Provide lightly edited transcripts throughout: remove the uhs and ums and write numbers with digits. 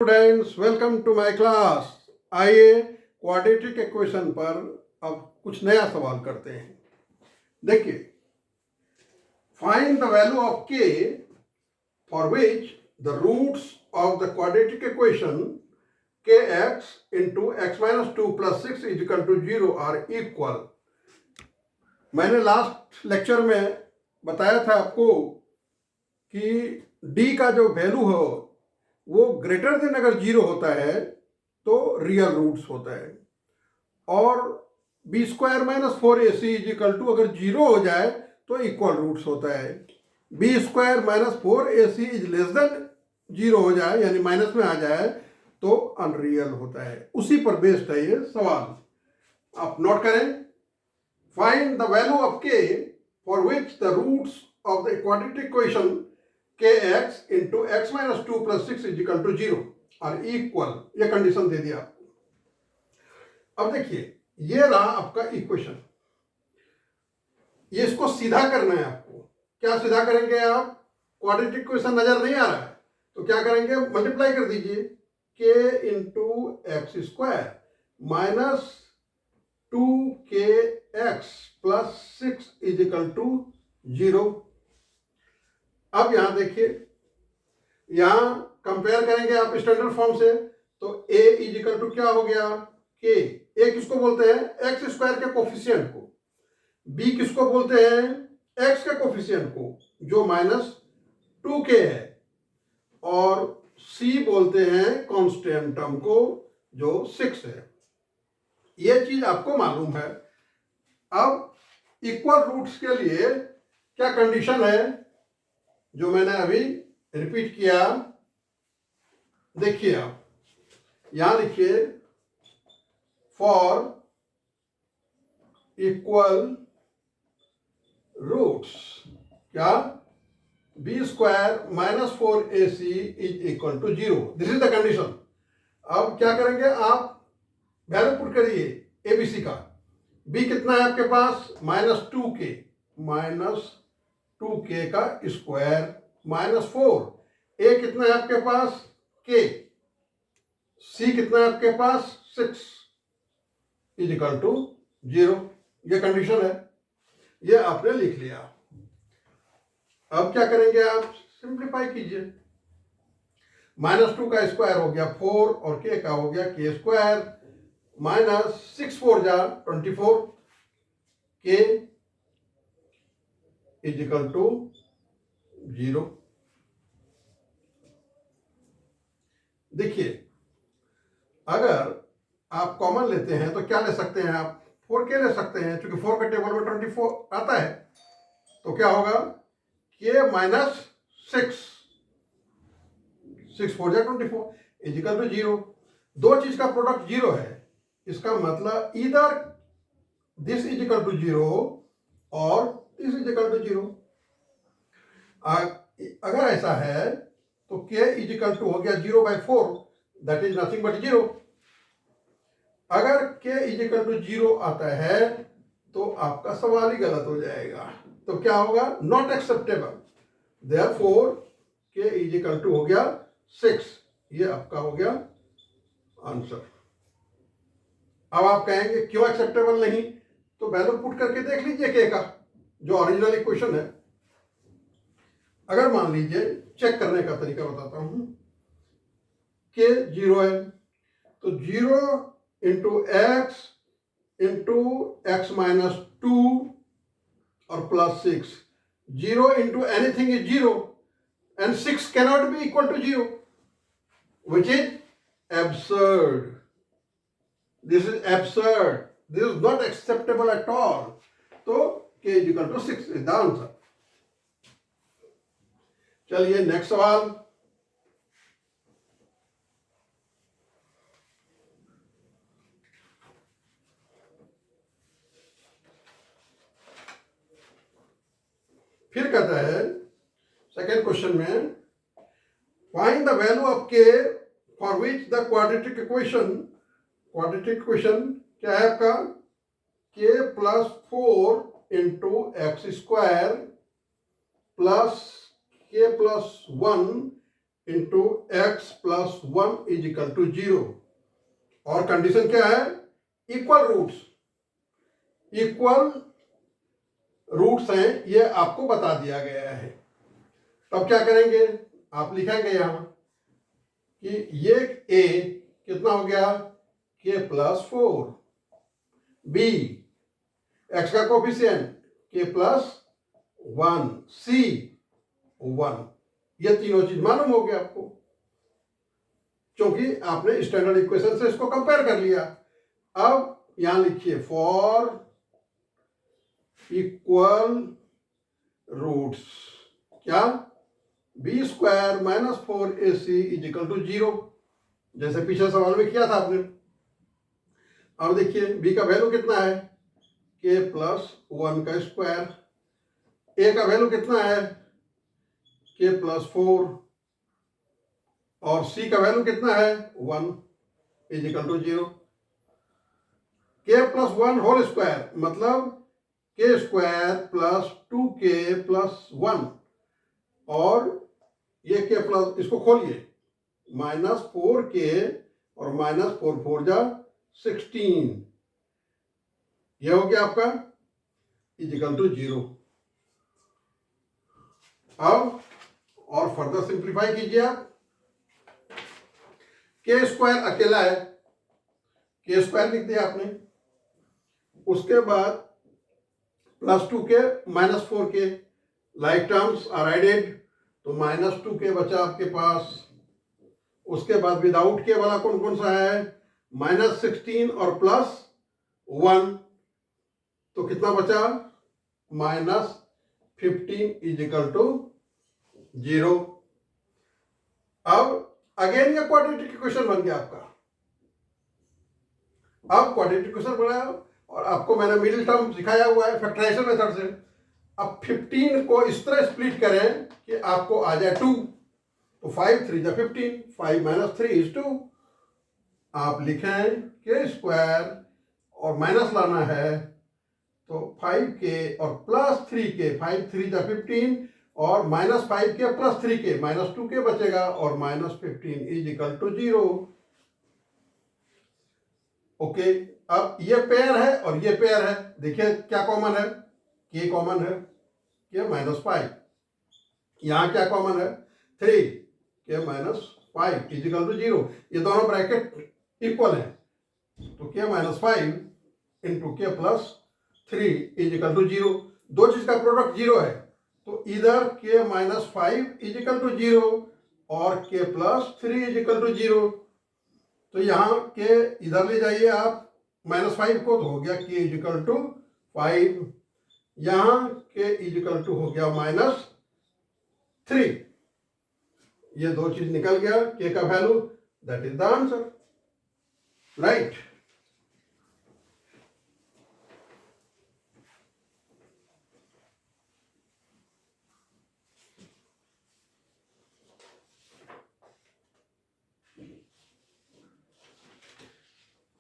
Students, welcome to my class. आइए quadratic equation पर अब कुछ नया सवाल करते हैं। देखिए, find the value of k for which the roots of the quadratic equation kx into x minus two plus six is equal to zero are equal. मैंने लास्ट लेक्चर में बताया था आपको कि d का जो वैल्यू हो वो ग्रेटर देन अगर जीरो होता है तो रियल रूट्स होता है, और b square minus four a c is equal to अगर जीरो हो जाए तो इक्वल रूट्स होता है। B square minus four a c is less than zero हो जाए यानी माइनस में आ जाए तो अनरियल होता है। उसी पर बेस्ड है ये सवाल, आप नोट करें। फाइंड द वैल्यू ऑफ के for which the roots of the quadratic equation kx into x minus two plus six is equal to zero और इक्वल, ये कंडीशन दे दिया आपको। अब देखिए, ये रहा आपका इक्वेशन, ये इसको सीधा करना है आपको। क्या सीधा करेंगे आप? क्वाड्रेटिक इक्वेशन नजर नहीं आ रहा है तो क्या करेंगे, मल्टीप्लाई कर दीजिए k into X square minus two K X plus six is equal to zero. अब यहां देखिए, यहां कंपेयर करेंगे आप स्टैंडर्ड फॉर्म से तो a इज इक्वल टू क्या हो गया, k। a किसको बोलते हैं? एक्स स्क्वायर के कोफिशिएंट को। b किसको बोलते हैं? x के कोफिशिएंट को जो माइनस टू के है। और c बोलते हैं कांस्टेंट टर्म को जो सिक्स है। ये चीज आपको मालूम है। अब इक्वल रूट्स के लिए क्या कंडीशन है जो मैंने अभी रिपीट किया, देखिए आप यहां लिखिए, फॉर इक्वल रूट्स क्या, b square minus four a c is equal to zero, this is the condition. अब क्या करेंगे आप, वैल्यू पुट करिए एबीसी का। बी कितना है आपके पास? Minus two k, minus two k का स्क्वायर माइनस फोर। ए कितना है आपके पास? के। सी कितना है आपके पास? Six is equal to zero. ये कंडीशन है, ये आपने लिख लिया। अब क्या करेंगे आप, सिंप्लीफाई कीजिए। माइनस टू का स्क्वायर हो गया फोर और के का हो गया के स्क्वायर माइनस सिक्स फोर जा 24, के इज इक्वल टू जीरो। देखिए, अगर आप कॉमन लेते हैं तो क्या ले सकते हैं आप? फोर के ले सकते हैं, क्योंकि फोर का टेबल में 24 आता है। तो क्या होगा, के माइनस सिक्स, सिक्स फोर जा 24 इज इक्वल टू जीरो। दो चीज का प्रोडक्ट जीरो है, इसका मतलब इधर this is equal to zero और this is equal to zero. अगर ऐसा है तो k इज इक्वल टू हो गया zero by four, that is nothing but zero. अगर k is equal to zero आता है तो आपका सवाल ही गलत हो जाएगा। तो क्या होगा, not acceptable. Therefore k is equal to हो गया सिक्स, ये आपका हो गया आंसर। अब आप कहेंगे क्यों एक्सेप्टेबल नहीं, तो वैल्यू पुट करके देख लीजिए k का, जो ओरिजिनल इक्वेशन है। अगर मान लीजिए, चेक करने का तरीका बताता हूं, के जीरो है तो zero into x minus two और plus six. Zero into anything is zero and six cannot be equal to zero, which is absurd. This is absurd, this is not acceptable at all. तो K is equal to six is the answer. चलिए next सवाल। फिर कहता है second question में, find the value of के for which the quadratic equation, quadratic equation क्या है आपका, के plus four into X square plus K plus one into X plus 1 is equal to 0। और कंडीशन क्या है? Equal roots. इक्वल रूट्स हैं, ये आपको बता दिया गया है। तब क्या करेंगे? आप लिखेंगे यहां कि ये a कितना हो गया? k प्लस 4, b x का कोफिशिएंट k प्लस 1, c 1। ये तीनों चीज मालूम हो गया आपको, क्योंकि आपने स्टैंडर्ड इक्वेशन से इसको कंपेयर कर लिया। अब यहां लिखिए फॉर इक्वल रूट्स क्या? B square minus 4ac is equal to 0, जैसे पिछले सवाल में किया था आपने। अब देखिए b का वैल्यू कितना है? k प्लस 1 का स्क्वायर। a का वैल्यू कितना है? k plus 4। और c का वैल्यू कितना है? 1 is equal to 0। k plus 1 whole square मतलब k square plus 2k plus 1। और ये k प्लस, इसको खोलिए, माइनस 4k और माइनस 4 4 जा 16। ये हो गया आपका इज इक्वल टू 0। अब और फर्दर सिंप्लीफाई कीजिए आप। k स्क्वायर अकेला है, k स्क्वायर लिख दिया आपने। उसके बाद plus 2k minus 4k, like terms are added, तो माइनस 2k बचा आपके पास। उसके बाद विदाउट के वाला कौन कौन सा है? माइनस 16 और प्लस 1, तो कितना बचा? Minus 15 is equal to 0। अब अगेन ये क्वाड्रेटिक इक्वेशन बन गया आपका। अब क्वाड्रेटिक इक्वेशन बना और आपको मैंने मिडिल टर्म सिखाया हुआ है फैक्टराइजेशन मेथड से। अब 15 को इस तरह स्प्लिट करें कि आपको आ जाए 2, तो 5 3 जा 15, 5 माइनस 3 इज 2। आप लिखें k स्क्वायर और माइनस लाना है, तो 5k और प्लस 3k, 5 3 जा 15 और minus 5k plus 3k, minus 2k बचेगा और minus 15 is equal to 0। Okay, अब ये पेयर है और ये पेयर है। देखिए क्या कॉमन है? k कॉमन है, k माइनस 5। यहां क्या कॉमन है? 3, k minus 5 is equal to 0। ये दोनों ब्रैकेट इक्वल है, तो k minus 5 into k plus 3 is equal to 0। दो चीज का प्रोडक्ट 0 है, तो इधर k minus 5 is equal to 0 और k plus 3 is equal to 0। तो यहाँ k इधर ले जाइए आप माइनस 5 को, तो हो गया k इज इक्वल टू 5। यहाँ k इज इक्वल टू हो गया माइनस 3। ये दो चीज निकल गया, k का value, that is the answer, right.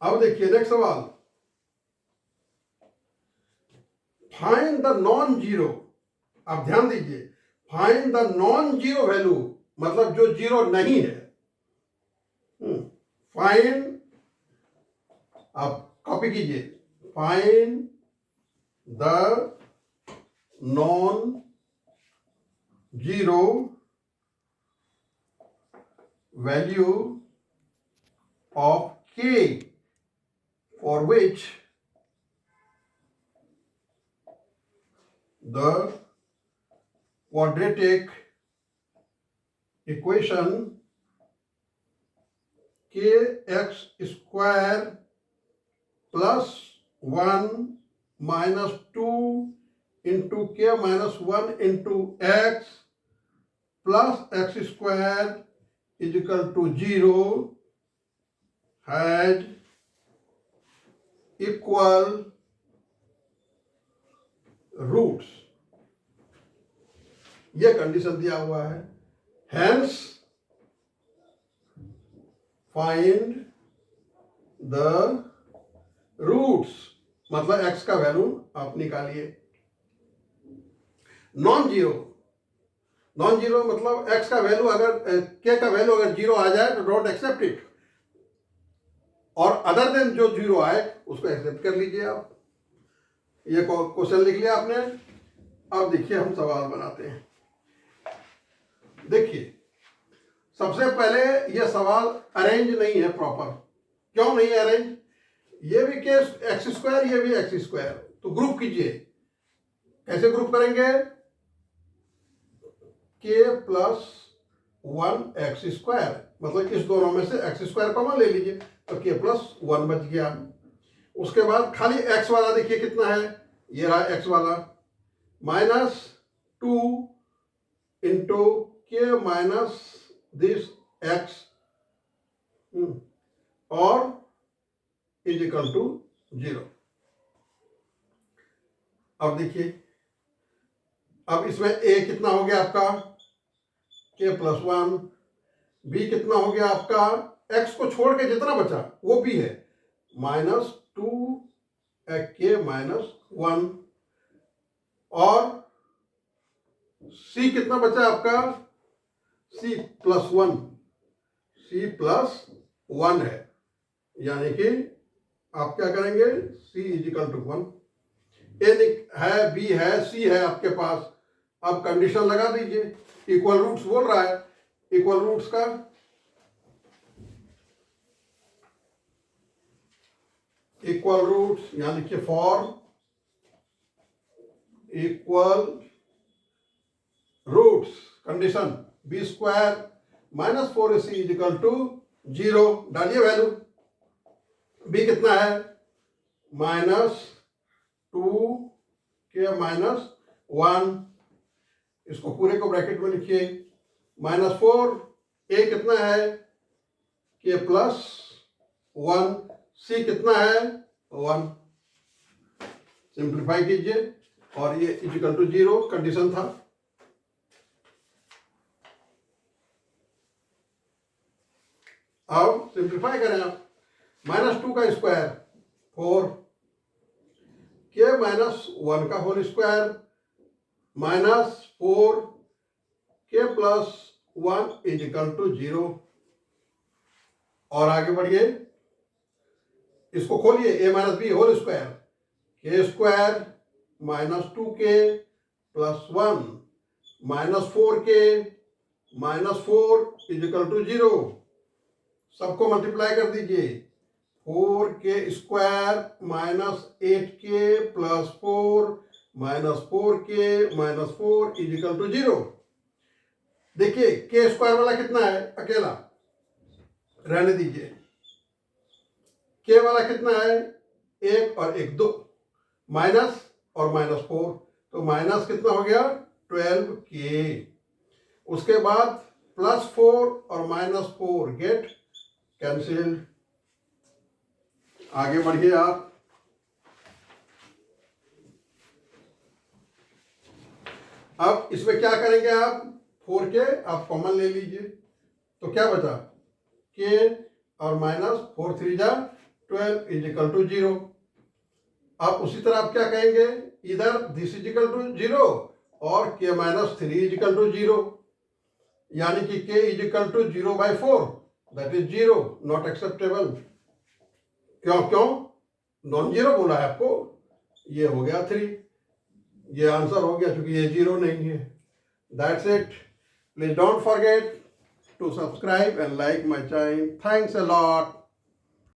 अब देखिए नेक्स्ट सवाल, फाइंड द नॉन जीरो। आप ध्यान दीजिए, find the non zero value मतलब जो जीरो नहीं है। फाइंड, आप कॉपी कीजिए, find the non zero value of k for which the quadratic equation kx square plus 1 minus 2 into k minus 1 into x plus x square is equal to 0 had equal roots. यह condition दिया हुआ है, hence find the roots मतलब x का value आप निकालिए। Non zero, non zero मतलब x का वैल्यू अगर के का वैल्यू अगर जीरो आ जाए तो डोंट एक्सेप्ट इट, और अदर देन जो जीरो आए उसको एक्सेप्ट कर लीजिए आप। ये क्वेश्चन लिख लिया आपने। अब देखिए हम सवाल बनाते हैं। देखिए सबसे पहले ये सवाल अरेंज नहीं है प्रॉपर। क्यों नहीं है अरेंज? ये भी के एक्स स्क्वायर, ये भी एक्स स्क्वायर, तो ग्रुप कीजिए। कैसे ग्रुप करेंगे? के प्लस 1 एक्स स्क्वायर, मतलब इस दोनों में से एक्स स्क्वायर कॉमन ले लीजिए, तो के प्लस 1 बच गया। उसके बाद खाली एक्स वाला देखिए कितना है, ये रहा एक्स वाला, माइनस 2 इंटू के माइनस दिस एक्स और इज इक्वल टू 0। अब देखिए, अब इसमें ए कितना हो गया आपका, के प्लस 1, बी कितना हो गया आपका, एक्स को छोड़ के जितना बचा वो बी है, माइनस 2 के माइनस 1, और सी कितना बचा आपका, सी प्लस 1, सी प्लस 1 है, यानी कि आप क्या करेंगे, सी इज इक्वल टू 1। ए है, बी है, सी है आपके पास। अब कंडीशन लगा दीजिए, इक्वल रूट्स बोल रहा है, इक्वल रूट्स का इक्वल रूट्स यहां लिखिए, for equal roots condition b square minus 4ac is equal to 0, डालिए वैल्यू। बी कितना है, माइनस 2 के माइनस 1, इसको पूरे को ब्रैकेट में लिखिए, माइनस 4, ए कितना है, के प्लस 1, सी कितना है 1, सिंप्लीफाई कीजिए, और ये इज इक्वल टू 0 कंडीशन था। अब सिंप्लीफाई करें आप, माइनस 2 का स्क्वायर 4, के माइनस 1 का होल स्क्वायर माइनस 4 के प्लस 1 इज इक्वल टू 0। और आगे बढ़िए, इसको खोलिए, a minus b whole square, k square minus 2k plus 1 minus 4k minus 4 is equal to 0। सबको मल्टीप्लाई कर दीजिए, 4k square minus 8k plus 4 minus 4k minus 4 is equal to 0। देखिए के स्क्वायर वाला कितना है, अकेला रहने दीजिए, के वाला कितना है, 1 और 1 2, माइनस और माइनस 4, तो माइनस कितना हो गया 12k। उसके बाद प्लस 4 और माइनस 4 गेट कैंसिल्ड। आगे बढ़िए आप, अब इसमें क्या करेंगे आप, 4k आप कॉमन ले लीजिए, तो क्या बचा, k और माइनस 4 3 जा 12 इज इक्वल टू 0। अब उसी तरह आप क्या कहेंगे, इधर दिस इज इक्वल टू 0 और k minus 3 is equal to 0, यानी कि k is equal to 0/4, that is 0, not acceptable. क्यों नॉन जीरो बोला है आपको, ये हो गया 3, ये आंसर हो गया क्योंकि ये 0 नहीं है। That's it. Please don't forget to subscribe and like my channel. Thanks a lot.